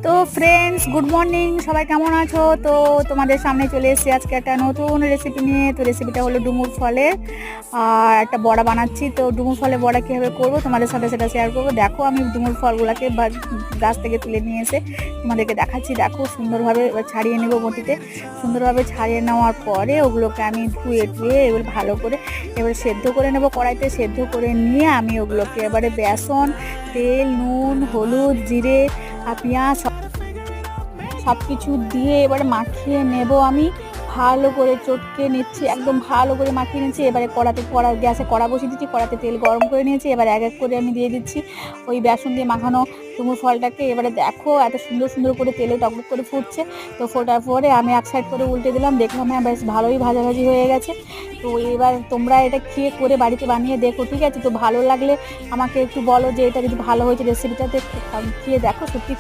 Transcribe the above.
তো friends, good morning. সবাই কেমন আছো? তো তোমাদের সামনে চলে এসেছি আজকে একটা নতুন রেসিপি নিয়ে। তো রেসিপিটা হলো ডুমুর ফলের আর একটা বড়া বানাচ্ছি। তো ডুমুর ফলের বড়া কীভাবে করবো তোমাদের সাথে সেটা শেয়ার করবো। দেখো, আমি ডুমুর ফলগুলোকে গাছ থেকে তুলে নিয়ে এসে তোমাদেরকে দেখাচ্ছি। দেখো, সুন্দরভাবে এবার ছাড়িয়ে নেবো বটিতে। সুন্দরভাবে ছাড়িয়ে নেওয়ার পরে ওগুলোকে আমি ধুয়ে এবার ভালো করে এবার সেদ্ধ করে নেবো কড়াইতে। সেদ্ধ করে নিয়ে আমি ওগুলোকে এবারে বেসন, তেল, নুন, হলুদ, জিরে আর পেঁয়াজ সব কিছু দিয়ে এবারে মাখিয়ে নেব। আমি ভালো করে চটকে নিচ্ছি, একদম ভালো করে মাখিয়ে নিচ্ছি। এবারে গ্যাসে কড়া বসিয়ে দিচ্ছি, কড়াতে তেল গরম করে নিয়েছি। এবার এক এক করে আমি দিয়ে দিচ্ছি ওই বেসন দিয়ে মাখানো ডুমুর ফলটাকে। এবারে দেখো, এত সুন্দর সুন্দর করে তেলে টকবক করে ফুটছে। তো ফোটার পরে আমি এক সাইড করে উল্টে দিলাম, দেখলাম হ্যাঁ বেশ ভালোই ভাজাভাজি হয়ে গেছে। তো এবার তোমরা এটা খেয়ে করে বাড়িতে বানিয়ে দেখো, ঠিক আছে? তো ভালো লাগলে আমাকে একটু বলো যে এটা যদি ভালো হয়েছে রেসিপিটাতে, খেয়ে দেখো, সত্যি